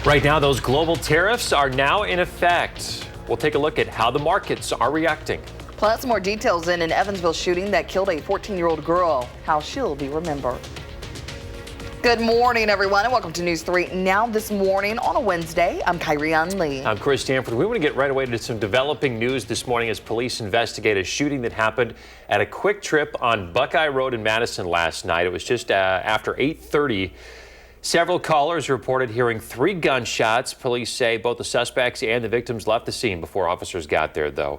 Right now, those global tariffs are now in effect. We'll take a look at how the markets are reacting. Plus, more details in an Evansville shooting that killed a 14-year-old girl, how she'll be remembered. Good morning, everyone, and welcome to News 3 Now this morning on a Wednesday. I'm Kyrian Lee. I'm Chris Stanford. We want to get right away to some developing news this morning as police investigate a shooting that happened at a Kwik Trip on Buckeye Road in Madison last night. It was just after 8:30. Several callers reported hearing 3 gunshots. Police say both the suspects and the victims left the scene before officers got there, though.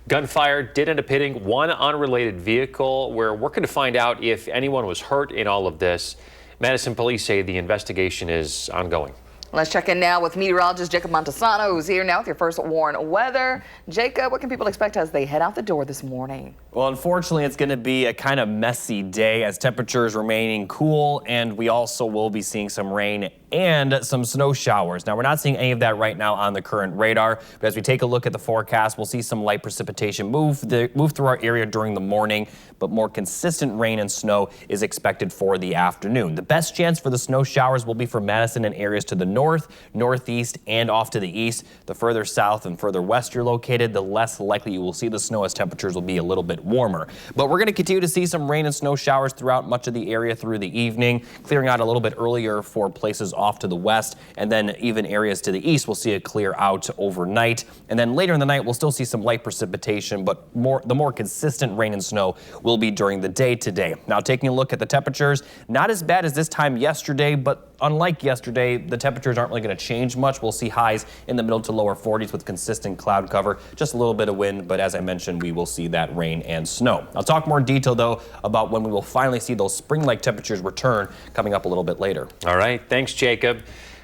Gunfire did end up hitting one unrelated vehicle. We're working to find out if anyone was hurt in all of this. Madison police say the investigation is ongoing. Let's check in now with meteorologist Jacob Montesano, who's here now with your first warn weather. Jacob, what can people expect as they head out the door this morning? Well, unfortunately, it's going to be a kind of messy day as temperatures remaining cool, and we also will be seeing some rain and some snow showers. Now, we're not seeing any of that right now on the current radar, but as we take a look at the forecast, we'll see some light precipitation move through our area during the morning, but more consistent rain and snow is expected for the afternoon. The best chance for the snow showers will be for Madison and areas to the north, northeast, and off to the east. The further south and further west you're located, the less likely you will see the snow as temperatures will be a little bit warmer. But we're going to continue to see some rain and snow showers throughout much of the area through the evening, clearing out a little bit earlier for places off to the west, and then even areas to the east will see it clear out overnight. And then later in the night, we'll still see some light precipitation, but the more consistent rain and snow will be during the day today. Now, taking a look at the temperatures, not as bad as this time yesterday, but unlike yesterday, the temperatures aren't really going to change much. We'll see highs in the middle to lower 40s with consistent cloud cover, just a little bit of wind, but as I mentioned, we will see that rain and snow. I'll talk more in detail, though, about when we will finally see those spring-like temperatures return coming up a little bit later. All right. Thanks, Jacob.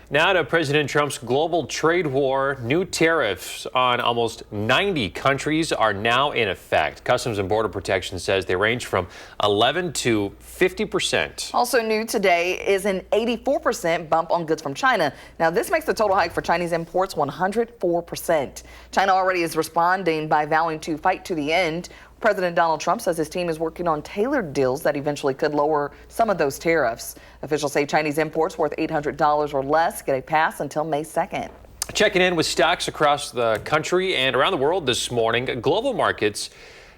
Now to President Trump's global trade war. New tariffs on almost 90 countries are now in effect. Customs and Border Protection says they range from 11 to 50%. Also new today is an 84% bump on goods from China. Now, this makes the total hike for Chinese imports 104%. China already is responding by vowing to fight to the end. President Donald Trump says his team is working on tailored deals that eventually could lower some of those tariffs. Officials say Chinese imports worth $800 or less get a pass until May 2nd. Checking in with stocks across the country and around the world this morning. Global markets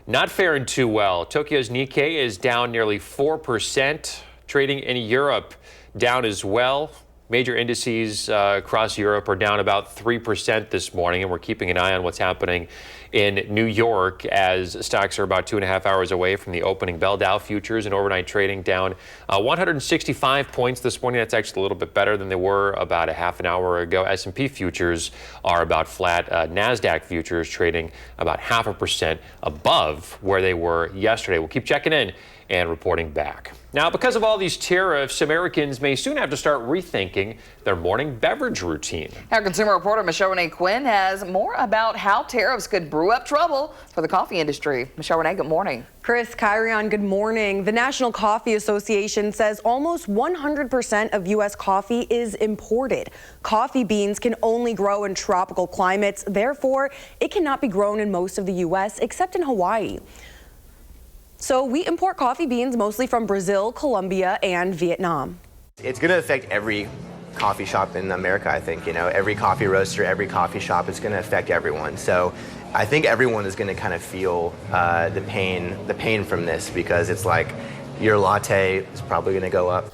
not faring too well. Tokyo's Nikkei is down nearly 4%. Trading in Europe down as well. Major indices across Europe are down about 3% this morning, and we're keeping an eye on what's happening in New York as stocks are about 2.5 hours away from the opening bell. Dow futures and overnight trading down 165 points this morning. That's actually a little bit better than they were about a half an hour ago. S&P futures are about flat. NASDAQ futures trading about 0.5% above where they were yesterday. We'll keep checking in and reporting back. Now, because of all these tariffs, Americans may soon have to start rethinking their morning beverage routine. Our consumer reporter Michelle Renee Quinn has more about how tariffs could brew up trouble for the coffee industry. Michelle Renee, good morning. Chris, Kyrian, good morning. The National Coffee Association says almost 100% of U.S. coffee is imported. Coffee beans can only grow in tropical climates. Therefore, it cannot be grown in most of the U.S. except in Hawaii. So we import coffee beans mostly from Brazil, Colombia, and Vietnam. It's going to affect every coffee shop in America, I think. You know, every coffee roaster, every coffee shop, it's going to affect everyone. So I think everyone is going to kind of feel the pain from this, because it's like your latte is probably going to go up.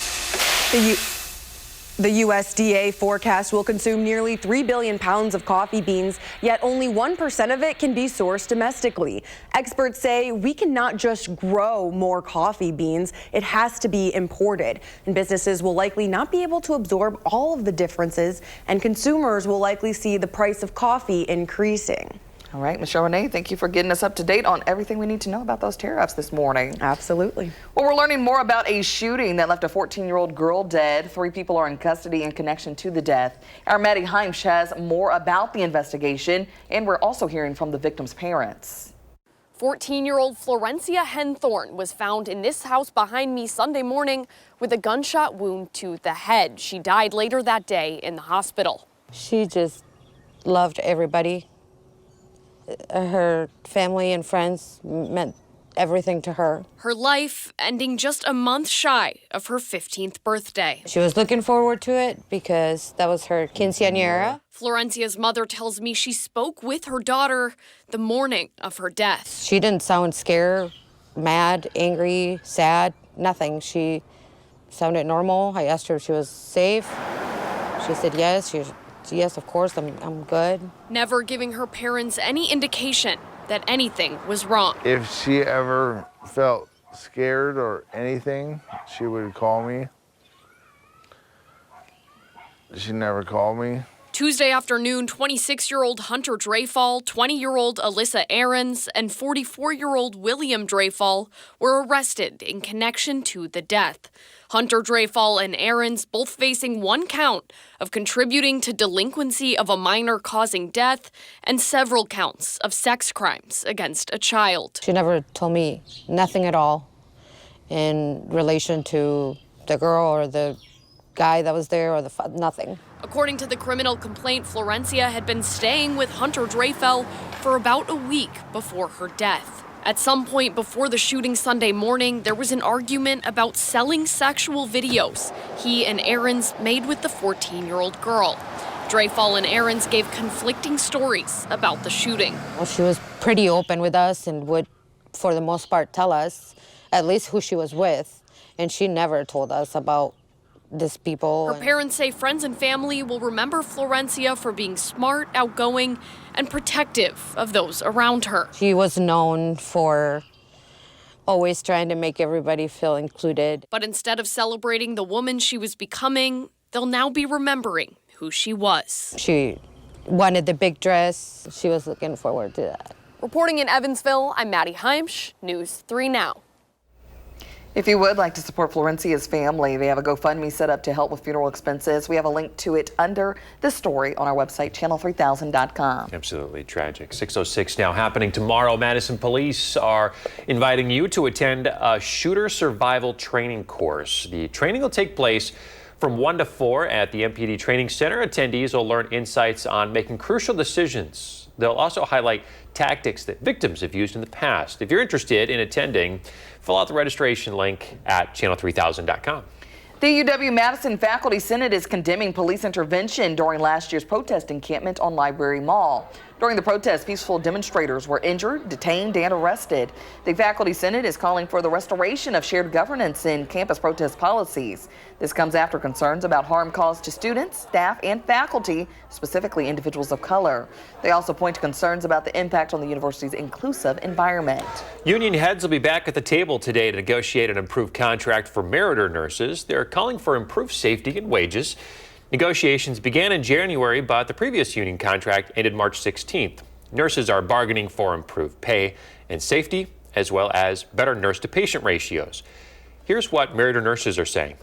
The USDA forecast will consume nearly 3 billion pounds of coffee beans, yet only 1% of it can be sourced domestically. Experts say we cannot just grow more coffee beans, it has to be imported. And businesses will likely not be able to absorb all of the differences, and consumers will likely see the price of coffee increasing. All right, Michelle Renee, thank you for getting us up to date on everything we need to know about those tariffs this morning. Absolutely. Well, we're learning more about a shooting that left a 14-year-old girl dead. 3 people are in custody in connection to the death. Our Maddie Heimsch has more about the investigation, and we're also hearing from the victim's parents. 14-year-old Florencia Henthorne was found in this house behind me Sunday morning with a gunshot wound to the head. She died later that day in the hospital. She just loved everybody. Her family and friends meant everything to her. Her life ending just a month shy of her 15th birthday. She was looking forward to it because that was her quinceañera. Florencia's mother tells me she spoke with her daughter the morning of her death. She didn't sound scared, mad, angry, sad, nothing. She sounded normal. I asked her if she was safe. She said yes. Yes, of course, I'm good. Never giving her parents any indication that anything was wrong. If she ever felt scared or anything, she would call me. She never called me. Tuesday afternoon, 26-year-old Hunter Dreyfall, 20-year-old Alyssa Aarons, and 44-year-old William Dreyfall were arrested in connection to the death. Hunter Dreyfall and Aarons both facing one count of contributing to delinquency of a minor causing death and several counts of sex crimes against a child. She never told me nothing at all in relation to the girl or the guy that was there or nothing. According to the criminal complaint, Florencia had been staying with Hunter Dreyfall for about a week before her death. At some point before the shooting Sunday morning, there was an argument about selling sexual videos he and Aarons made with the 14-year-old girl. Dreyfall and Aarons gave conflicting stories about the shooting. Well, she was pretty open with us and would, for the most part, tell us at least who she was with, and she never told us about these people. Her parents say friends and family will remember Florencia for being smart, outgoing, and protective of those around her. She was known for always trying to make everybody feel included. But instead of celebrating the woman she was becoming, they'll now be remembering who she was. She wanted the big dress. She was looking forward to that. Reporting in Evansville, I'm Maddie Heimsch, News 3 Now. If you would like to support Florencia's family, they have a GoFundMe set up to help with funeral expenses. We have a link to it under the story on our website, channel3000.com. Absolutely tragic. 6:06 now. Happening tomorrow, Madison police are inviting you to attend a shooter survival training course. The training will take place from 1 to 4 at the MPD Training Center. Attendees will learn insights on making crucial decisions. They'll also highlight tactics that victims have used in the past. If you're interested in attending, fill out the registration link at channel3000.com. The UW-Madison Faculty Senate is condemning police intervention during last year's protest encampment on Library Mall. During the protest, peaceful demonstrators were injured, detained, and arrested. The Faculty Senate is calling for the restoration of shared governance in campus protest policies. This comes after concerns about harm caused to students, staff, and faculty, specifically individuals of color. They also point to concerns about the impact on the university's inclusive environment. Union heads will be back at the table today to negotiate an improved contract for Meritor nurses. They're calling for improved safety and wages. Negotiations began in January, but the previous union contract ended March 16th. Nurses are bargaining for improved pay and safety, as well as better nurse-to-patient ratios. Here's what Meritor nurses are saying.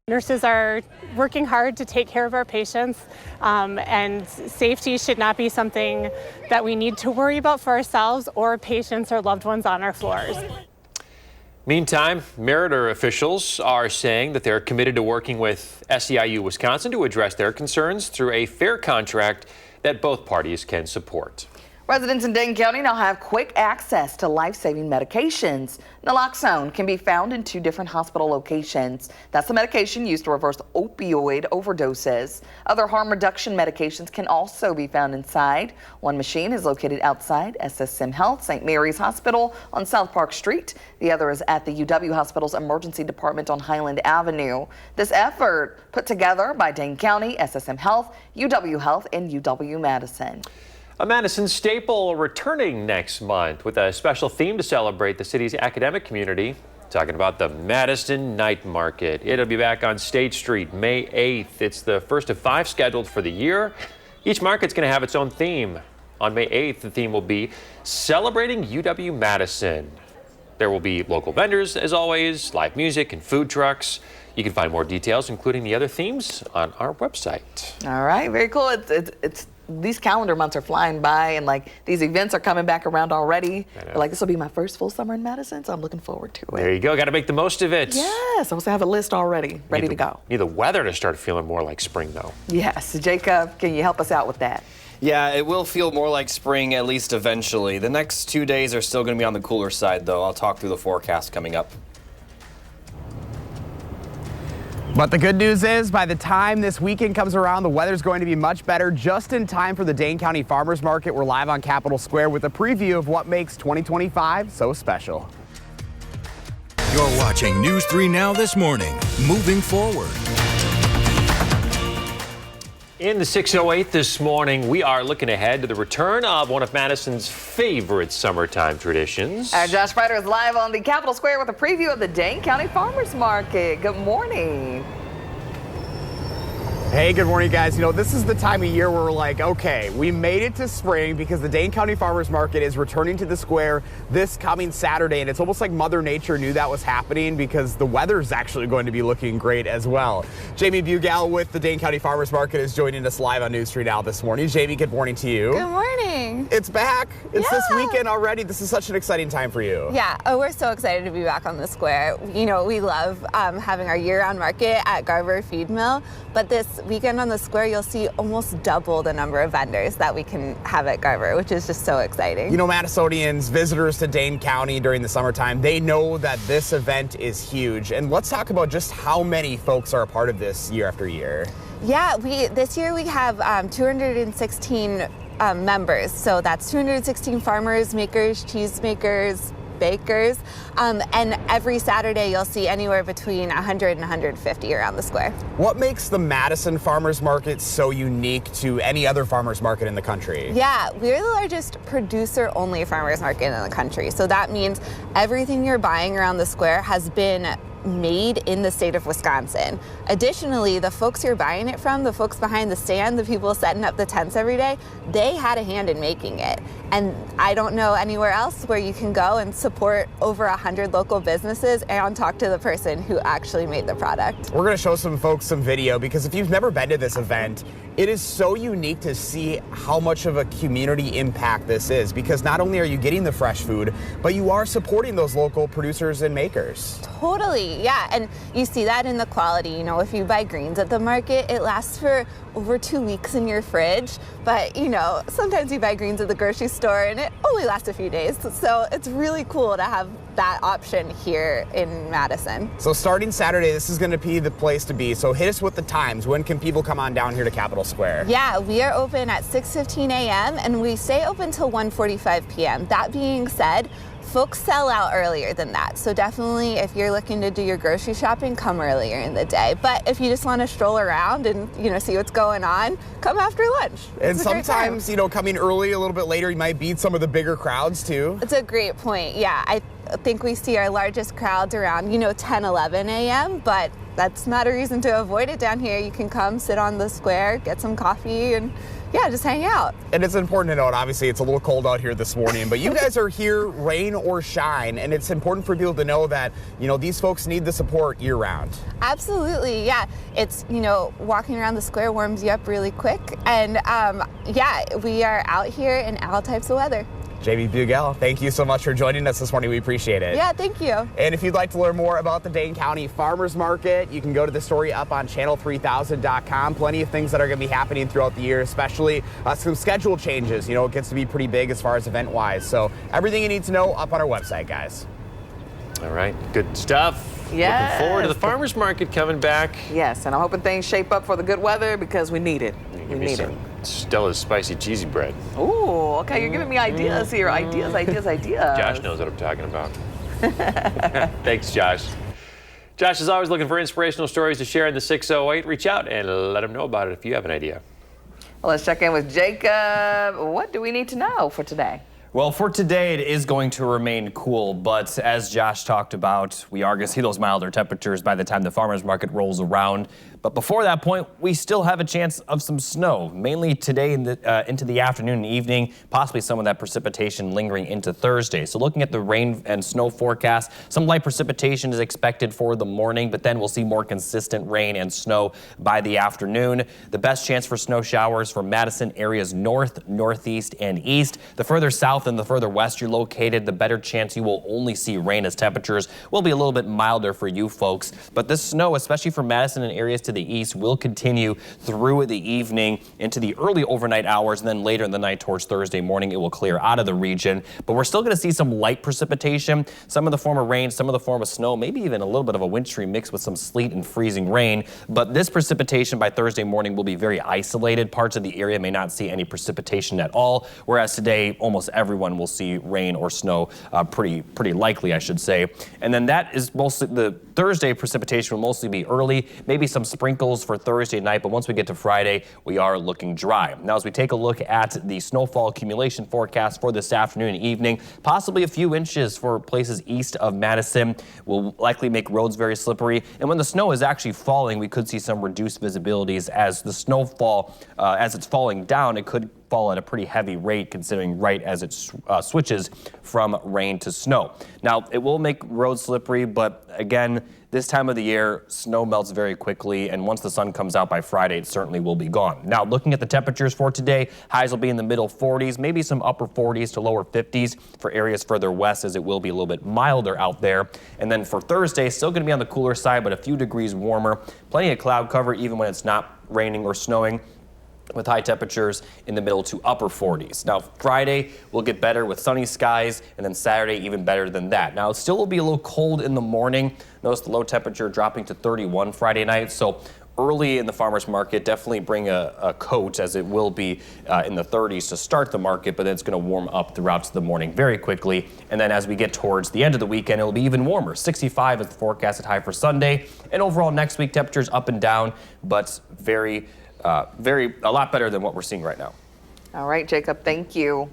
Nurses are working hard to take care of our patients, and safety should not be something that we need to worry about for ourselves or patients or loved ones on our floors. Meantime, Meritor officials are saying that they're committed to working with SEIU Wisconsin to address their concerns through a fair contract that both parties can support. Residents in Dane County now have quick access to life-saving medications. Naloxone can be found in 2 different hospital locations. That's the medication used to reverse opioid overdoses. Other harm reduction medications can also be found inside. One machine is located outside SSM Health St. Mary's Hospital on South Park Street. The other is at the UW Hospital's emergency department on Highland Avenue. This effort put together by Dane County, SSM Health, UW Health, and UW-Madison. A Madison staple returning next month with a special theme to celebrate the city's academic community. Talking about the Madison Night Market. It'll be back on State Street May 8th. It's the first of 5 scheduled for the year. Each market's going to have its own theme. On May 8th, the theme will be Celebrating UW-Madison. There will be local vendors, as always, live music and food trucks. You can find more details, including the other themes, on our website. All right, very cool. It's these calendar months are flying by, and like these events are coming back around already. Like, this will be my first full summer in Madison, so I'm looking forward to it. There you go. Got to make the most of it. Yes, I also have a list already ready to go. Need the weather to start feeling more like spring, though. Yes, Jacob, can you help us out with that? Yeah, it will feel more like spring, at least eventually. The next 2 days are still going to be on the cooler side, though. I'll talk through the forecast coming up. But the good news is, by the time this weekend comes around, the weather's going to be much better, just in time for the Dane County Farmers Market. We're live on Capitol Square with a preview of what makes 2025 so special. You're watching News 3 Now this morning. Moving forward. In the 608 this morning, we are looking ahead to the return of one of Madison's favorite summertime traditions. Josh Spreiter is live on the Capitol Square with a preview of the Dane County Farmers Market. Good morning. Hey, good morning, guys. You know, this is the time of year where we're like, okay, we made it to spring because the Dane County Farmers Market is returning to the square this coming Saturday, and it's almost like Mother Nature knew that was happening because the weather's actually going to be looking great as well. Jamie Bugal with the Dane County Farmers Market is joining us live on News 3 Now this morning. Jamie, good morning to you. Good morning. It's back. It's this weekend already. This is such an exciting time for you. Yeah, we're so excited to be back on the square. You know, we love having our year-round market at Garver Feed Mill, but this weekend on the square, you'll see almost double the number of vendors that we can have at Garver, which is just so exciting. You know, Madisonians, visitors to Dane County during the summertime, they know that this event is huge. And let's talk about just how many folks are a part of this year after year. Yeah, this year we have 216 members. So that's 216 farmers, makers, cheese makers, bakers, and every Saturday you'll see anywhere between 100 and 150 around the square. What makes the Madison Farmers Market so unique to any other farmers market in the country? Yeah, we're the largest producer-only farmers market in the country. So that means everything you're buying around the square has been made in the state of Wisconsin. Additionally, the folks you're buying it from, the folks behind the stand, the people setting up the tents every day, they had a hand in making it. And I don't know anywhere else where you can go and support over 100 local businesses and talk to the person who actually made the product. We're going to show some folks some video because if you've never been to this event, it is so unique to see how much of a community impact this is, because not only are you getting the fresh food, but you are supporting those local producers and makers. Totally, yeah, and you see that in the quality. You know, if you buy greens at the market, it lasts for over 2 weeks in your fridge, but you know, sometimes you buy greens at the grocery store and it only lasts a few days. So it's really cool to have that option here in Madison. So starting Saturday, this is going to be the place to be. So hit us with the times. When can people come on down here to Capitol Square? Yeah, we are open at 6:15 a.m. and we stay open till 1:45 p.m. That being said, folks sell out earlier than that. So definitely if you're looking to do your grocery shopping, come earlier in the day. But if you just want to stroll around and, you know, see what's going on, come after lunch. And sometimes, you know, coming early a little bit later, you might beat some of the bigger crowds too. It's a great point. Yeah, I think we see our largest crowds around, 10, 11 a.m., but that's not a reason to avoid it down here. You can come sit on the square, get some coffee, and yeah, just hang out. And it's important to note, obviously, it's a little cold out here this morning, but you guys are here rain or shine, and it's important for people to know that, these folks need the support year round. Absolutely, yeah. It's, walking around the square warms you up really quick, and we are out here in all types of weather. Jamie Bugal, thank you so much for joining us this morning. We appreciate it. Yeah, thank you. And if you'd like to learn more about the Dane County Farmers Market, you can go to the story up on channel3000.com. Plenty of things that are going to be happening throughout the year, especially some schedule changes. It gets to be pretty big as far as event-wise. So everything you need to know up on our website, guys. All right, good stuff. Yes. Looking forward to the farmers market coming back. Yes, and I'm hoping things shape up for the good weather because we need it. We need it. Stella's spicy cheesy bread. Ooh, okay, you're giving me ideas here. Ideas. Josh knows what I'm talking about. Thanks, Josh. Josh is always looking for inspirational stories to share in the 608. Reach out and let him know about it if you have an idea. Well, let's check in with Jacob. What do we need to know for today? Well, for today, it is going to remain cool, but as Josh talked about, we are going to see those milder temperatures by the time the farmers market rolls around. But before that point, we still have a chance of some snow, mainly today into the afternoon and evening, possibly some of that precipitation lingering into Thursday. So looking at the rain and snow forecast, some light precipitation is expected for the morning, but then we'll see more consistent rain and snow by the afternoon. The best chance for snow showers for Madison areas north, northeast, and east. The further south and the further west you're located, the better chance you will only see rain as temperatures will be a little bit milder for you folks. But this snow, especially for Madison and areas to the east will continue through the evening into the early overnight hours, and then later in the night towards Thursday morning, it will clear out of the region. But we're still going to see some light precipitation, some in the form of rain, some in the form of snow, maybe even a little bit of a wind stream mixed with some sleet and freezing rain. But this precipitation by Thursday morning will be very isolated. Parts of the area may not see any precipitation at all, whereas today almost everyone will see rain or snow, pretty likely, I should say. And then that is mostly the Thursday precipitation will mostly be early, maybe some sprinkles for Thursday night, but once we get to Friday, we are looking dry. Now, as we take a look at the snowfall accumulation forecast for this afternoon and evening, possibly a few inches for places east of Madison will likely make roads very slippery. And when the snow is actually falling, we could see some reduced visibilities as the snowfall, as it's falling down, it could fall at a pretty heavy rate considering right as it switches from rain to snow. Now, it will make roads slippery, but again, this time of the year, snow melts very quickly, and once the sun comes out by Friday, it certainly will be gone. Now, looking at the temperatures for today, highs will be in the middle 40s, maybe some upper 40s to lower 50s for areas further west, as it will be a little bit milder out there. And then for Thursday, still going to be on the cooler side, but a few degrees warmer. Plenty of cloud cover, even when it's not raining or snowing, with high temperatures in the middle to upper 40s. Now, Friday will get better with sunny skies, and then Saturday even better than that. Now, it still will be a little cold in the morning. Notice the low temperature dropping to 31 Friday night. So early in the farmers market, definitely bring a coat, as it will be in the 30s to start the market, but then it's going to warm up throughout the morning very quickly. And then as we get towards the end of the weekend, it will be even warmer. 65 is the forecasted high for Sunday. And overall next week, temperatures up and down, but a lot better than what we're seeing right now. All right, Jacob, thank you.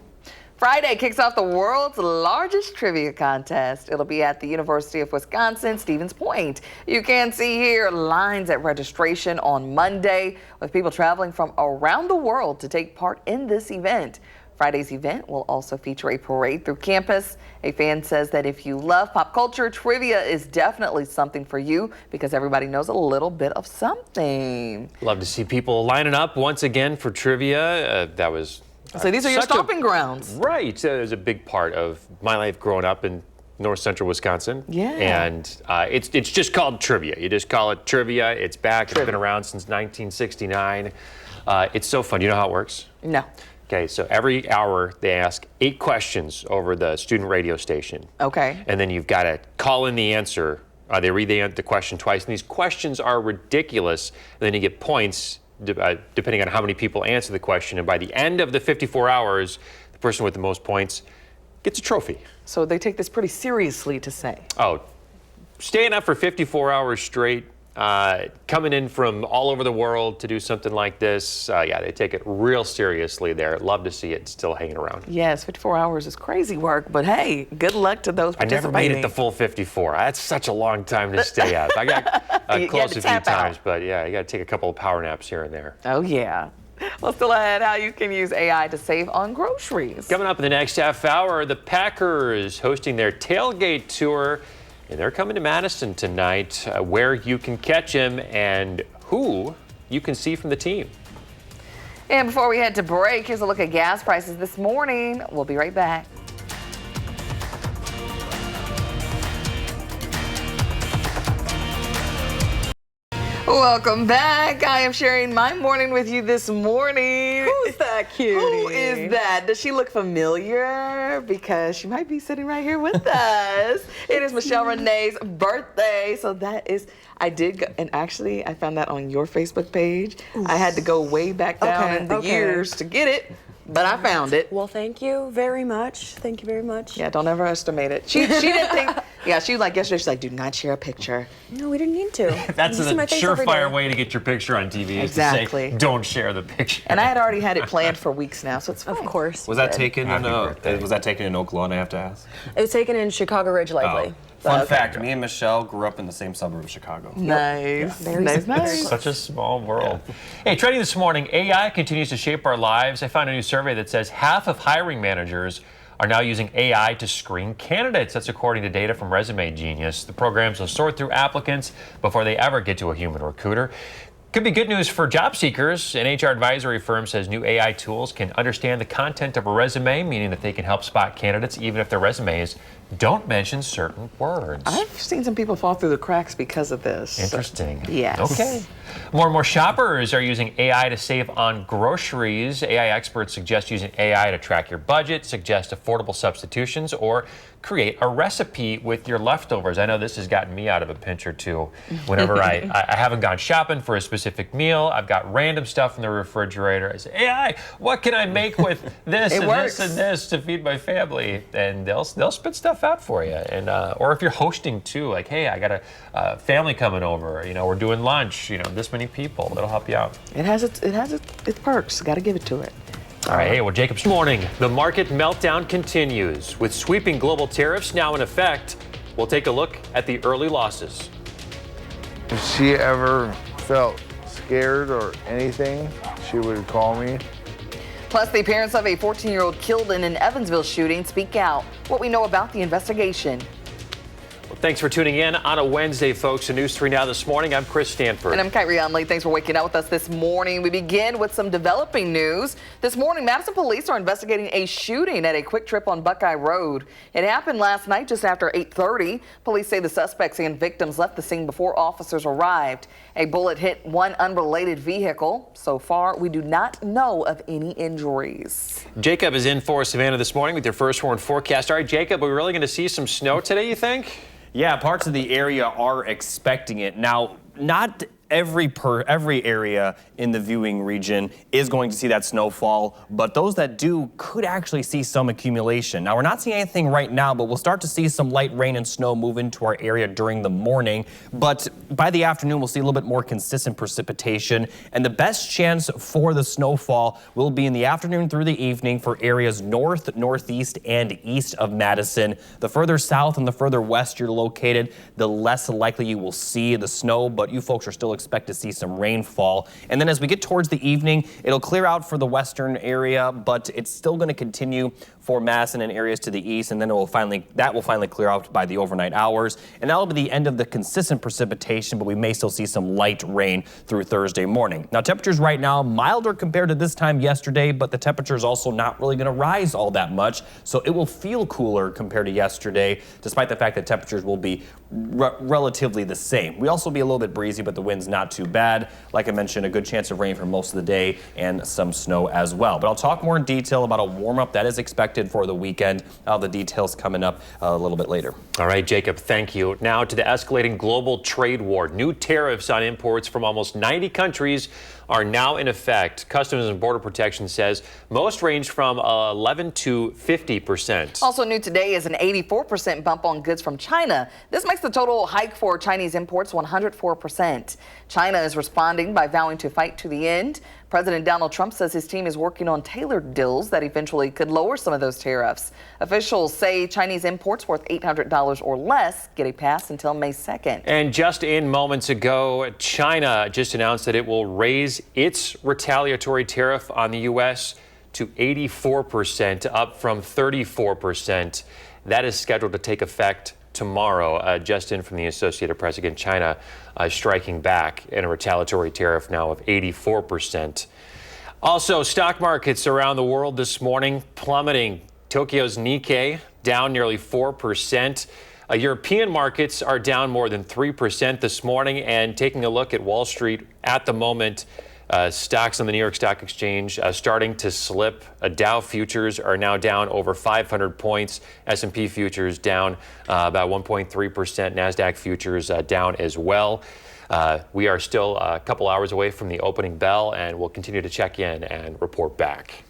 Friday kicks off the world's largest trivia contest. It'll be at the University of Wisconsin, Stevens Point. You can see here lines at registration on Monday with people traveling from around the world to take part in this event. Friday's event will also feature a parade through campus. A fan says that if you love pop culture, trivia is definitely something for you because everybody knows a little bit of something. Love to see people lining up once again for trivia. That was so these are your stomping grounds. Right. It was a big part of my life growing up in north central Wisconsin. Yeah. And it's just called trivia. You just call it trivia. It's back. It's been around since 1969. It's so fun. You know how it works? No. Okay, so every hour they ask 8 questions over the student radio station. Okay. And then you've got to call in the answer. They read the question twice, and these questions are ridiculous. And then you get points depending on how many people answer the question. And by the end of the 54 hours, the person with the most points gets a trophy. So they take this pretty seriously, to say. Oh, staying up for 54 hours straight, coming in from all over the world to do something like this, yeah, they take it real seriously there. Love to see it still hanging around. Yes, 54 hours is crazy work, but hey, good luck to those participating. I never made it the full 54. That's such a long time to stay up. I got close a few times, but yeah, you got to take a couple of power naps here and there. Oh, yeah. Well, still ahead, how you can use AI to save on groceries. Coming up in the next half hour, the Packers hosting their tailgate tour. And they're coming to Madison tonight, where you can catch them and who you can see from the team. And before we head to break, here's a look at gas prices this morning. We'll be right back. Welcome back. I am sharing my morning with you this morning. Who's that cutie? Who is that? Does she look familiar? Because she might be sitting right here with us. It is Michelle Renee's birthday. So that is, I did go, and actually I found that on your Facebook page. Oof. I had to go way back down in the years to get it. But I found it. Well, thank you very much. Thank you very much. Yeah, don't ever estimate it. She didn't think. Yeah, she was like yesterday. She's like, do not share a picture. No, we didn't need to. That's a surefire way to get your picture on TV. Exactly. Is to say, don't share the picture. And I had already had it planned for weeks now, so it's fine. Of course. Was that taken in Oaklawn? I have to ask. It was taken in Chicago Ridge Likely. Fun fact: me and Michelle grew up in the same suburb of Chicago. Nice. Yeah. Nice. Such a small world. Hey, trending this morning, AI continues to shape our lives. I found a new survey that says half of hiring managers are now using AI to screen candidates. That's according to data from Resume Genius. The programs will sort through applicants before they ever get to a human recruiter. Could be good news for job seekers. An HR advisory firm says new AI tools can understand the content of a resume, meaning that they can help spot candidates even if their resume is don't mention certain words. I've seen some people fall through the cracks because of this. Interesting. Yes. Okay. More and more shoppers are using AI to save on groceries. AI experts suggest using AI to track your budget, suggest affordable substitutions, or create a recipe with your leftovers. I know this has gotten me out of a pinch or two. Whenever I haven't gone shopping for a specific meal, I've got random stuff in the refrigerator. I say, AI, what can I make with this and this and this to feed my family? And they'll spit stuff out for you. And or if you're hosting too, like, hey, I got a family coming over. You know, we're doing lunch. You know, this many people. That'll help you out. It has its perks. Got to give it to it. All right, hey, well, Jacob's morning. The market meltdown continues with sweeping global tariffs now in effect. We'll take a look at the early losses. If she ever felt scared or anything, she would call me. Plus, the parents of a 14-year-old killed in an Evansville shooting speak out. What we know about the investigation. Well, thanks for tuning in on a Wednesday, folks. To News 3 Now this morning, I'm Chris Stanford. And I'm Kyrie Unley. Thanks for waking up with us this morning. We begin with some developing news. This morning, Madison police are investigating a shooting at a Kwik Trip on Buckeye Road. It happened last night just after 8:30. Police say the suspects and victims left the scene before officers arrived. A bullet hit one unrelated vehicle. So far, we do not know of any injuries. Jacob is in for Savannah this morning with your first warn forecast. All right, Jacob, are we really going to see some snow today, you think? Yeah, parts of the area are expecting it. Now, not every area in the viewing region is going to see that snowfall, but those that do could actually see some accumulation. Now, we're not seeing anything right now, but we'll start to see some light rain and snow move into our area during the morning. But by the afternoon, we'll see a little bit more consistent precipitation, and the best chance for the snowfall will be in the afternoon through the evening for areas north, northeast, and east of Madison. The further south and the further west you're located, the less likely you will see the snow, but you folks are still expect to see some rainfall. And then as we get towards the evening, it'll clear out for the western area, but it's still going to continue for Madison and areas to the east, and then that will finally clear out by the overnight hours. And that'll be the end of the consistent precipitation, but we may still see some light rain through Thursday morning. Now, temperatures right now milder compared to this time yesterday, but the temperature is also not really going to rise all that much, so it will feel cooler compared to yesterday, despite the fact that temperatures will be relatively the same. We also be a little bit breezy, but the wind's not too bad. Like I mentioned, a good chance of rain for most of the day and some snow as well. But I'll talk more in detail about a warm-up that is expected for the weekend. All the details coming up a little bit later. All right, Jacob, thank you. Now to the escalating global trade war. New tariffs on imports from almost 90 countries are now in effect. Customs and Border Protection says most range from 11 to 50%. Also new today is an 84% bump on goods from China. This makes the total hike for Chinese imports 104%. China is responding by vowing to fight to the end. President Donald Trump says his team is working on tailored deals that eventually could lower some of those tariffs. Officials say Chinese imports worth $800 or less get a pass until May 2nd. And just in moments ago, China just announced that it will raise its retaliatory tariff on the U.S. to 84%, up from 34%. That is scheduled to take effect tomorrow. Just in from the Associated Press, again, China striking back in a retaliatory tariff now of 84%. Also, stock markets around the world this morning plummeting. Tokyo's Nikkei down nearly 4%. European markets are down more than 3% this morning. And taking a look at Wall Street at the moment, stocks on the New York Stock Exchange starting to slip. Dow futures are now down over 500 points. S&P futures down about 1.3%. NASDAQ futures down as well. We are still a couple hours away from the opening bell, and we'll continue to check in and report back.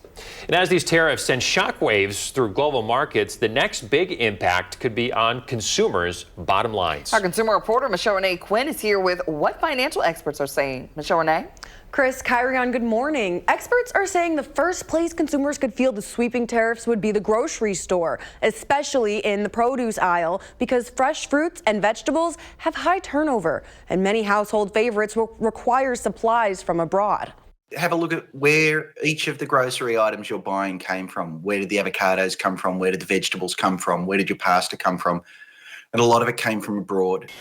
And as these tariffs send shockwaves through global markets, the next big impact could be on consumers' bottom lines. Our consumer reporter, Michelle Renee Quinn, is here with what financial experts are saying. Michelle Renee? Chris, Kyrion, good morning. Experts are saying the first place consumers could feel the sweeping tariffs would be the grocery store, especially in the produce aisle, because fresh fruits and vegetables have high turnover, and many household favorites will require supplies from abroad. Have a look at where each of the grocery items you're buying came from. Where did the avocados come from? Where did the vegetables come from? Where did your pasta come from? And a lot of it came from abroad.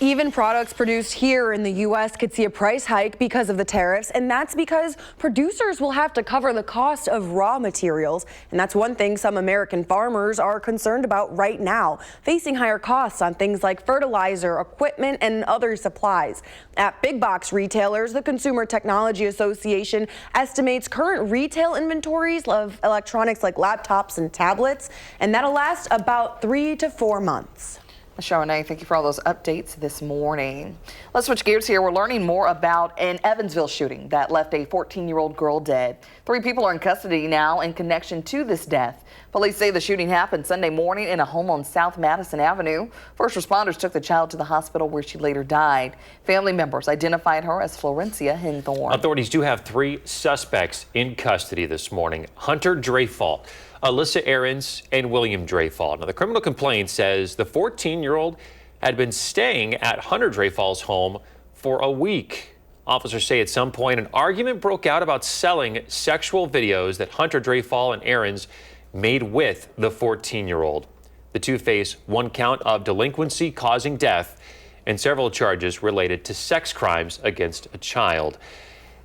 Even products produced here in the U.S. could see a price hike because of the tariffs, and that's because producers will have to cover the cost of raw materials. And that's one thing some American farmers are concerned about right now, facing higher costs on things like fertilizer, equipment, and other supplies. At big box retailers, the Consumer Technology Association estimates current retail inventories of electronics like laptops and tablets, and that'll last about 3 to 4 months. Michelle Renee, thank you for all those updates this morning. Let's switch gears here. We're learning more about an Evansville shooting that left a 14-year-old girl dead. 3 people are in custody now in connection to this death. Police say the shooting happened Sunday morning in a home on South Madison Avenue. First responders took the child to the hospital where she later died. Family members identified her as Florencia Henthorne. Authorities do have 3 suspects in custody this morning. Hunter Dreyfall, Alyssa Ahrens, and William Dreyfall. Now, the criminal complaint says the 14-year-old had been staying at Hunter Dreyfall's home for a week. Officers say at some point an argument broke out about selling sexual videos that Hunter Dreyfall and Ahrens made with the 14-year-old. The 2 face 1 count of delinquency causing death and several charges related to sex crimes against a child.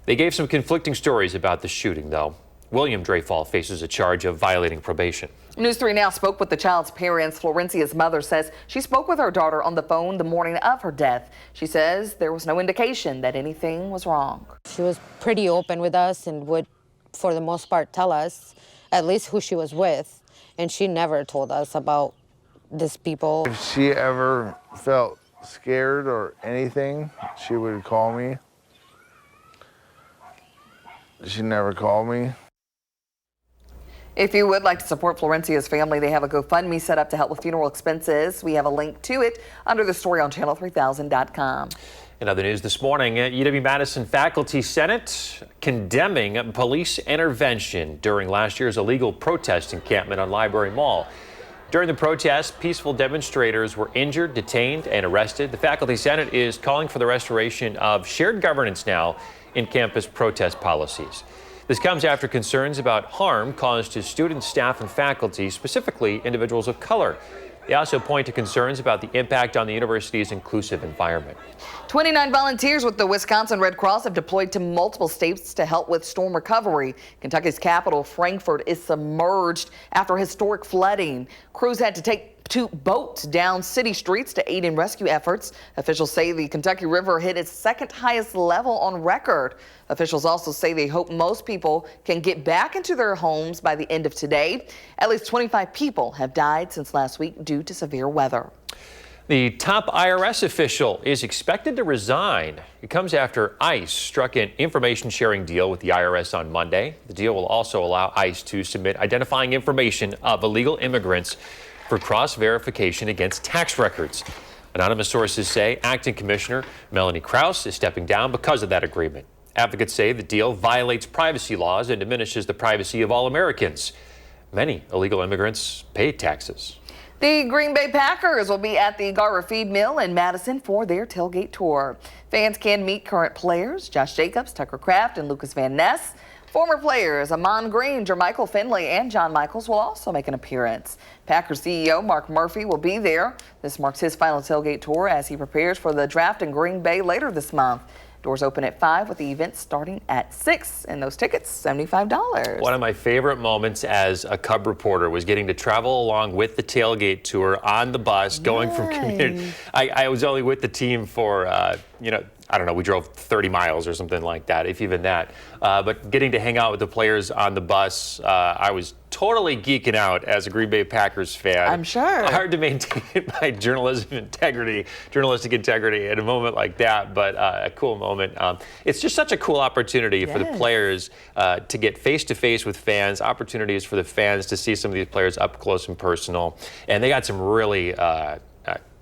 They gave some conflicting stories about the shooting, though. William Dreyfall faces a charge of violating probation. News 3 Now spoke with the child's parents. Florencia's mother says she spoke with her daughter on the phone the morning of her death. She says there was no indication that anything was wrong. She was pretty open with us and would, for the most part, tell us at least who she was with. And she never told us about these people. If she ever felt scared or anything, she would call me. She never called me. If you would like to support Florencia's family, they have a GoFundMe set up to help with funeral expenses. We have a link to it under the story on channel3000.com. In other news this morning, UW-Madison Faculty Senate condemning police intervention during last year's illegal protest encampment on Library Mall. During the protest, peaceful demonstrators were injured, detained, and arrested. The Faculty Senate is calling for the restoration of shared governance now in campus protest policies. This comes after concerns about harm caused to students, staff, and faculty, specifically individuals of color. They also point to concerns about the impact on the university's inclusive environment. 29 volunteers with the Wisconsin Red Cross have deployed to multiple states to help with storm recovery. Kentucky's capital, Frankfort, is submerged after historic flooding. Crews had to take 2 boats down city streets to aid in rescue efforts. Officials say the Kentucky River hit its 2nd highest level on record. Officials also say they hope most people can get back into their homes by the end of today. At least 25 people have died since last week due to severe weather. The top IRS official is expected to resign. It comes after ICE struck an information sharing deal with the IRS on Monday. The deal will also allow ICE to submit identifying information of illegal immigrants for cross-verification against tax records. Anonymous sources say Acting Commissioner Melanie Krause is stepping down because of that agreement. Advocates say the deal violates privacy laws and diminishes the privacy of all Americans. Many illegal immigrants pay taxes. The Green Bay Packers will be at the Garver Feed Mill in Madison for their tailgate tour. Fans can meet current players Josh Jacobs, Tucker Kraft, and Lucas Van Ness. Former players Amon Green, Jermichael Finley, and John Michaels will also make an appearance. Packers CEO Mark Murphy will be there. This marks his final tailgate tour as he prepares for the draft in Green Bay later this month. Doors open at 5 with the event starting at 6, and those tickets, $75. One of my favorite moments as a Cub reporter was getting to travel along with the tailgate tour on the bus, going from community. I was only with the team for, I don't know, we drove 30 miles or something like that, if even that. But getting to hang out with the players on the bus, I was totally geeking out as a Green Bay Packers fan. I'm sure. Hard to maintain my journalistic integrity at a moment like that, but a cool moment. It's just such a cool opportunity for the players to get face-to-face with fans, opportunities for the fans to see some of these players up close and personal. And they got some really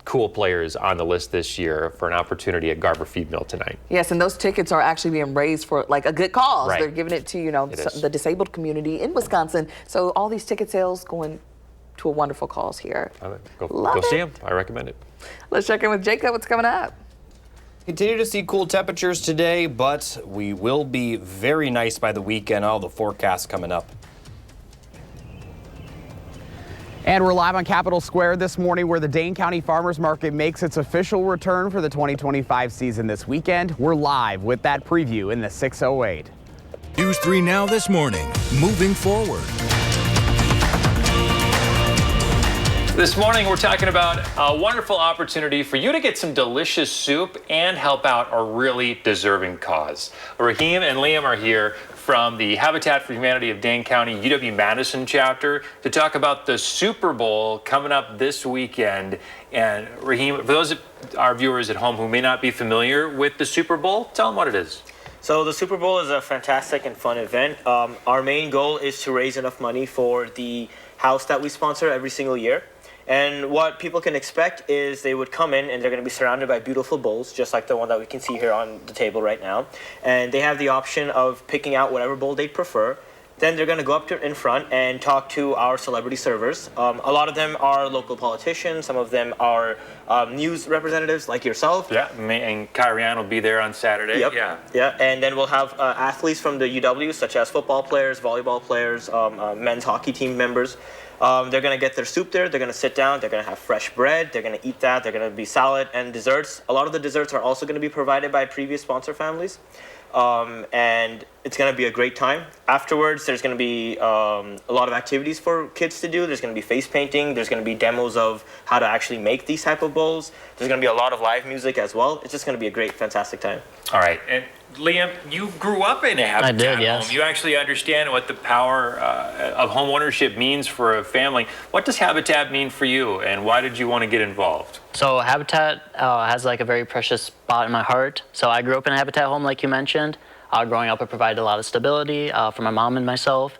cool players on the list this year for an opportunity at Garver Feed Mill tonight. Yes, and those tickets are actually being raised for like a good cause. Right. They're giving it to, the disabled community in Wisconsin. So all these ticket sales going to a wonderful cause here. Go see them. I recommend it. Let's check in with Jacob. What's coming up? Continue to see cool temperatures today, but we will be very nice by the weekend. All the forecasts coming up. And we're live on Capitol Square this morning where the Dane County Farmers Market makes its official return for the 2025 season this weekend. We're live with that preview in the 608. News 3 Now this morning, moving forward. This morning, we're talking about a wonderful opportunity for you to get some delicious soup and help out a really deserving cause. Raheem and Liam are here from the Habitat for Humanity of Dane County UW-Madison chapter to talk about the Super Bowl coming up this weekend. And Raheem, for those of our viewers at home who may not be familiar with the Super Bowl, tell them what it is. So the Super Bowl is a fantastic and fun event. Our main goal is to raise enough money for the house that we sponsor every single year. And what people can expect is they would come in and they're going to be surrounded by beautiful bowls, just like the one that we can see here on the table right now. And they have the option of picking out whatever bowl they prefer. Then they're going to go up in front and talk to our celebrity servers. A lot of them are local politicians. Some of them are news representatives like yourself. Yeah, and Kyrian will be there on Saturday. Yep. Yeah. And then we'll have athletes from the UW, such as football players, volleyball players, men's hockey team members. They're going to get their soup there. They're going to sit down. They're going to have fresh bread. They're going to eat that. They're going to be salad and desserts. A lot of the desserts are also going to be provided by previous sponsor families. And it's going to be a great time. Afterwards, there's going to be a lot of activities for kids to do. There's going to be face painting. There's going to be demos of how to actually make these type of bowls. There's going to be a lot of live music as well. It's just going to be a great, fantastic time. All right. And Liam, you grew up in a Habitat I did, yes. home. You actually understand what the power of home ownership means for a family. What does Habitat mean for you, and why did you want to get involved? So Habitat has like a very precious spot in my heart. So I grew up in a Habitat home, like you mentioned. Growing up, it provided a lot of stability for my mom and myself.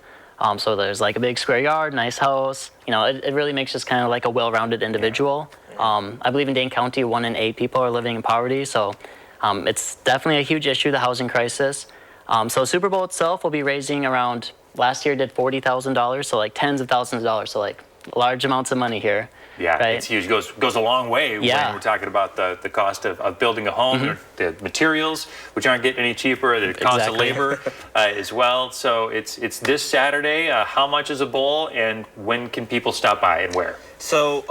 So there's like a big square yard, nice house. You know, it really makes us kind of like a well-rounded individual. I believe in Dane County, 1 in 8 people are living in poverty. So it's definitely a huge issue, the housing crisis. So Super Bowl itself will be raising around, last year did $40,000, so like tens of thousands of dollars, so like large amounts of money here. Yeah, right? It's huge. Goes a long way when we're talking about the cost of building a home, the materials, which aren't getting any cheaper, the cost of labor as well. So it's this Saturday. How much is a bowl, and when can people stop by and where? So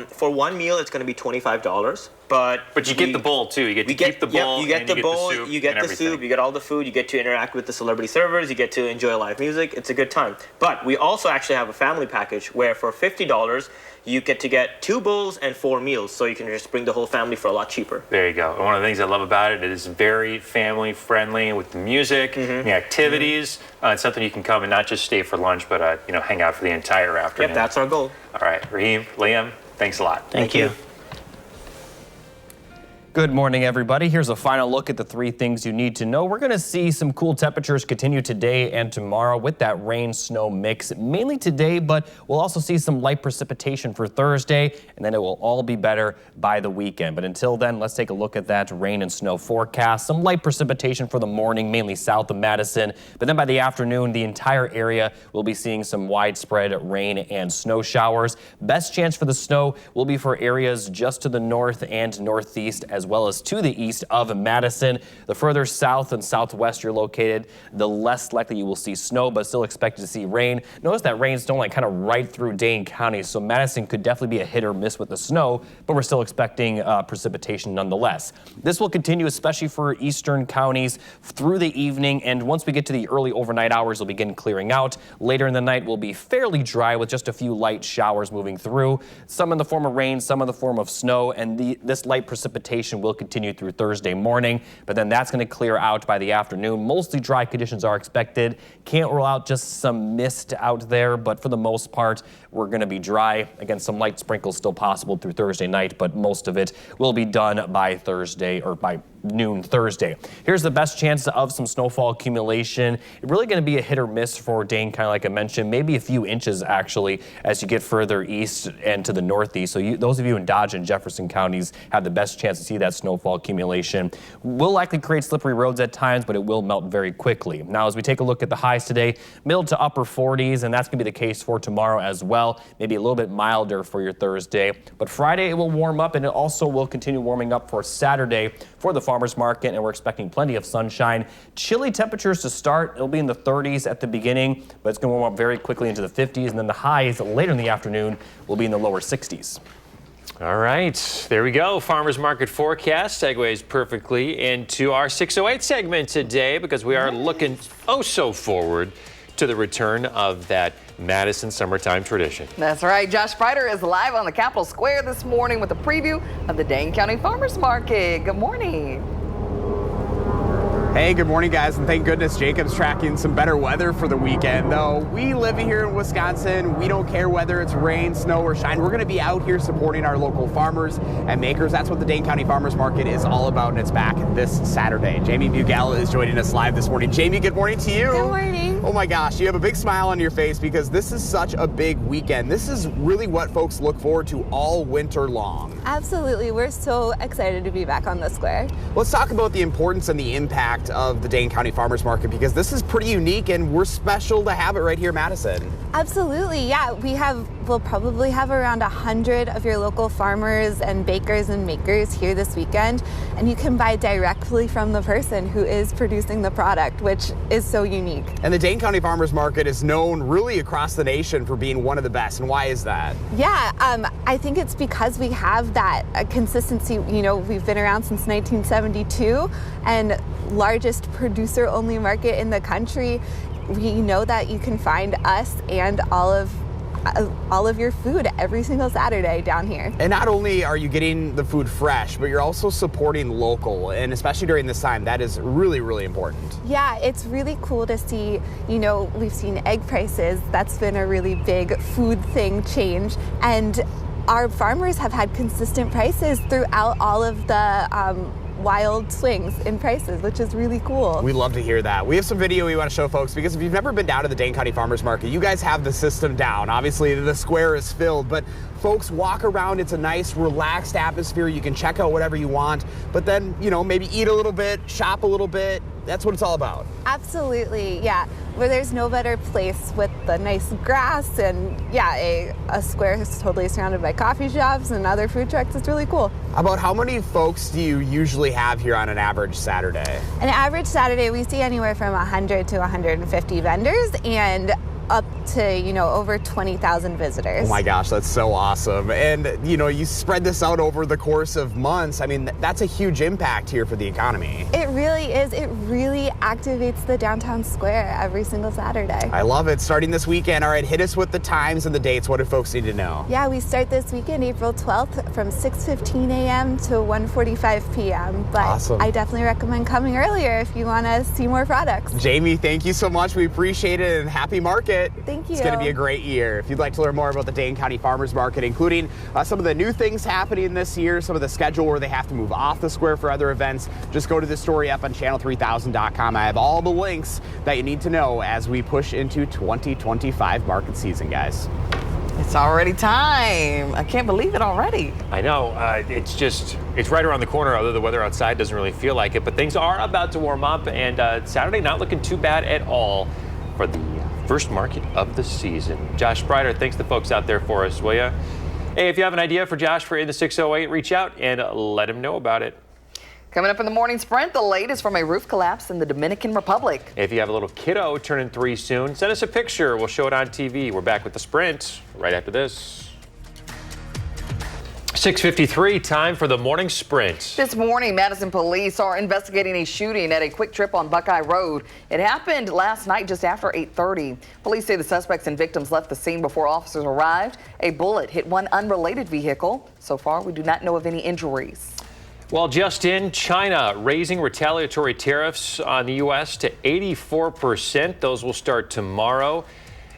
for one meal, it's going to be $25. But you get the bowl too. You get to keep the bowl. You get the bowl. You get the soup. You get all the food. You get to interact with the celebrity servers. You get to enjoy live music. It's a good time. But we also actually have a family package where for $50 you get to get 2 bowls and 4 meals. So you can just bring the whole family for a lot cheaper. There you go. And one of the things I love about it is very family friendly with the music, the activities. It's something you can come and not just stay for lunch, but hang out for the entire afternoon. Yep, that's our goal. All right, Raheem, Liam, thanks a lot. Thank you. Good morning, everybody. Here's a final look at the 3 things you need to know. We're going to see some cool temperatures continue today and tomorrow with that rain-snow mix, mainly today, but we'll also see some light precipitation for Thursday, and then it will all be better by the weekend. But until then, let's take a look at that rain and snow forecast. Some light precipitation for the morning, mainly south of Madison, but then by the afternoon, the entire area will be seeing some widespread rain and snow showers. Best chance for the snow will be for areas just to the north and northeast, as well as to the east of Madison. The further south and southwest you're located, the less likely you will see snow, but still expected to see rain. Notice that rain's don't kind of right through Dane County, so Madison could definitely be a hit or miss with the snow, but we're still expecting precipitation nonetheless. This will continue, especially for eastern counties through the evening, and once we get to the early overnight hours, it'll begin clearing out. Later in the night will be fairly dry with just a few light showers moving through, some in the form of rain, some in the form of snow, and this light precipitation will continue through Thursday morning, but then that's going to clear out by the afternoon. Mostly dry conditions are expected. Can't rule out just some mist out there, but for the most part, we're going to be dry. Again, some light sprinkles still possible through Thursday night, but most of it will be done by Thursday or by noon Thursday. Here's the best chance of some snowfall accumulation. It's really going to be a hit or miss for Dane County, like I mentioned, maybe a few inches actually as you get further east and to the northeast. So those of you in Dodge and Jefferson counties have the best chance to see that snowfall accumulation. Will likely create slippery roads at times, but it will melt very quickly. Now, as we take a look at the highs today, middle to upper 40s, and that's going to be the case for tomorrow as well. Maybe a little bit milder for your Thursday, but Friday it will warm up, and it also will continue warming up for Saturday for the farm farmers market, and we're expecting plenty of sunshine. Chilly temperatures to start. It'll be in the 30s at the beginning, but it's going to warm up very quickly into the 50s, and then the highs later in the afternoon will be in the lower 60s. All right, there we go. Farmers market forecast segues perfectly into our 608 segment today because we are looking so forward to the return of that Madison summertime tradition. That's right. Josh Sprider is live on the Capitol Square this morning with a preview of the Dane County Farmers Market. Good morning. Hey, good morning, guys, and thank goodness Jacob's tracking some better weather for the weekend, though. We live here in Wisconsin. We don't care whether it's rain, snow, or shine. We're going to be out here supporting our local farmers and makers. That's what the Dane County Farmers Market is all about, and it's back this Saturday. Jamie Bugala is joining us live this morning. Jamie, good morning to you. Good morning. Oh my gosh, you have a big smile on your face because this is such a big weekend. This is really what folks look forward to all winter long. Absolutely. We're so excited to be back on the square. Let's talk about the importance and the impact of the Dane County Farmers Market because this is pretty unique and we're special to have it right here in Madison. Absolutely, yeah. We'll probably have around 100 of your local farmers and bakers and makers here this weekend, and you can buy directly from the person who is producing the product, which is so unique. And the Dane County Farmers Market is known really across the nation for being one of the best, and why is that? Yeah, I think it's because we have that consistency. You know, we've been around since 1972 and largest producer-only market in the country. We know that you can find us and all of your food every single Saturday down here. And not only are you getting the food fresh, but you're also supporting local, and especially during this time, that is really, really important. Yeah, it's really cool to see, you know, we've seen egg prices. That's been a really big food thing change, and our farmers have had consistent prices throughout all of the wild swings in prices, which is really cool. We love to hear that. We have some video we want to show folks because if you've never been down to the Dane County Farmers Market, you guys have the system down. Obviously, the square is filled, but folks walk around. It's a nice, relaxed atmosphere. You can check out whatever you want, but then, you know, maybe eat a little bit, shop a little bit. That's what it's all about. Absolutely, yeah. Where there's no better place with the nice grass and, yeah, a square is totally surrounded by coffee shops and other food trucks. It's really cool. About how many folks do you usually have here on an average Saturday? An average Saturday, we see anywhere from 100 to 150 vendors and up to, you know, over 20,000 visitors. Oh my gosh, that's so awesome. And, you know, you spread this out over the course of months. I mean, that's a huge impact here for the economy. It really is. It really activates the downtown square every single Saturday. I love it. Starting this weekend. All right, hit us with the times and the dates. What do folks need to know? Yeah, we start this weekend, April 12th from 6:15 a.m. to 1:45 p.m. But awesome. I definitely recommend coming earlier if you want to see more products. Jamie, thank you so much. We appreciate it, and happy market. Thank you. It's going to be a great year. If you'd like to learn more about the Dane County Farmers Market, including some of the new things happening this year, some of the schedule where they have to move off the square for other events, just go to the story up on channel3000.com. I have all the links that you need to know as we push into 2025 market season, guys. It's already time. I can't believe it already. I know. It's right around the corner, although the weather outside doesn't really feel like it. But things are about to warm up, and Saturday not looking too bad at all for the first market of the season. Josh Sprider, thanks to the folks out there for us, will you? Hey, if you have an idea for Josh for In the 608, reach out and let him know about it. Coming up in the morning sprint, the latest from a roof collapse in the Dominican Republic. If you have a little kiddo turning 3 soon, send us a picture. We'll show it on TV. We're back with the sprint right after this. 6:53, time for the morning sprint. This morning, Madison police are investigating a shooting at a Kwik Trip on Buckeye Road. It happened last night just after 8:30. Police say the suspects and victims left the scene before officers arrived. A bullet hit one unrelated vehicle. So far, we do not know of any injuries. Well, just in, China raising retaliatory tariffs on the U.S. to 84%. Those will start tomorrow.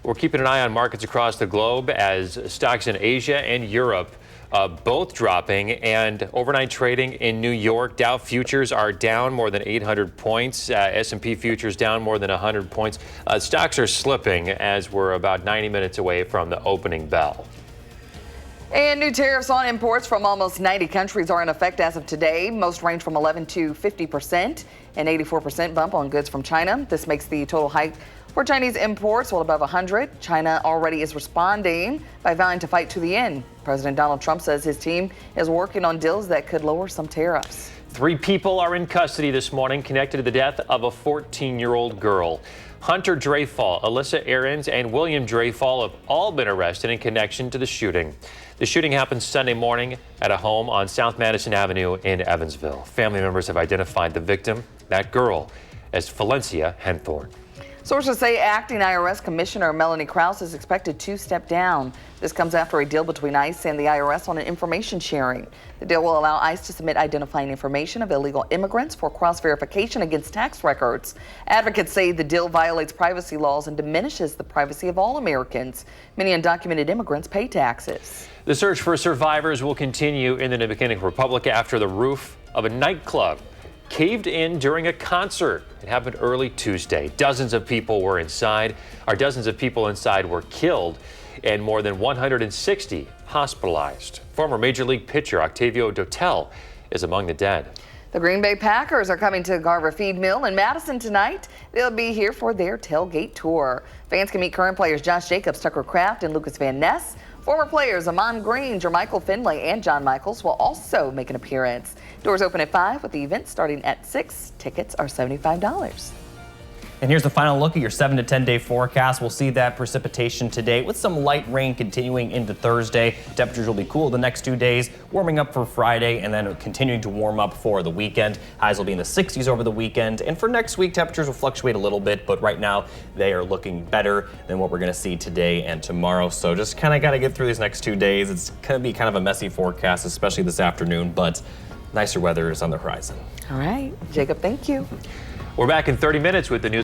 We're keeping an eye on markets across the globe as stocks in Asia and Europe both dropping, and overnight trading in New York. Dow futures are down more than 800 points. S&P futures down more than 100 points. Stocks are slipping as we're about 90 minutes away from the opening bell. And new tariffs on imports from almost 90 countries are in effect as of today. Most range from 11 to 50%, an 84% bump on goods from China. This makes the total hike for Chinese imports well above 100. China already is responding by vowing to fight to the end. President Donald Trump says his team is working on deals that could lower some tariffs. 3 people are in custody this morning connected to the death of a 14-year-old girl. Hunter Dreyfall, Alyssa Ahrens, and William Dreyfall have all been arrested in connection to the shooting. The shooting happened Sunday morning at a home on South Madison Avenue in Evansville. Family members have identified the victim, that girl, as Valencia Henthorne. Sources say acting IRS Commissioner Melanie Krause is expected to step down. This comes after a deal between ICE and the IRS on an information sharing. The deal will allow ICE to submit identifying information of illegal immigrants for cross-verification against tax records. Advocates say the deal violates privacy laws and diminishes the privacy of all Americans. Many undocumented immigrants pay taxes. The search for survivors will continue in the Dominican Republic after the roof of a nightclub caved in during a concert. It happened early Tuesday. Dozens of people inside were killed and more than 160 hospitalized. Former Major League pitcher Octavio Dotel is among the dead. The Green Bay Packers are coming to Garver Feed Mill in Madison tonight. They'll be here for their tailgate tour. Fans can meet current players Josh Jacobs, Tucker Kraft, and Lucas Van Ness. Former players Amon Green, Jermichael Finlay, and John Michaels will also make an appearance. Doors open at 5 with the event starting at 6. Tickets are $75. And here's the final look at your 7 to 10 day forecast. We'll see that precipitation today with some light rain continuing into Thursday. Temperatures will be cool the next 2 days, warming up for Friday and then continuing to warm up for the weekend. Highs will be in the 60s over the weekend. And for next week, temperatures will fluctuate a little bit, but right now they are looking better than what we're going to see today and tomorrow. So just kind of got to get through these next 2 days. It's going to be kind of a messy forecast, especially this afternoon, but nicer weather is on the horizon. All right, Jacob, thank you. We're back in 30 minutes with the news.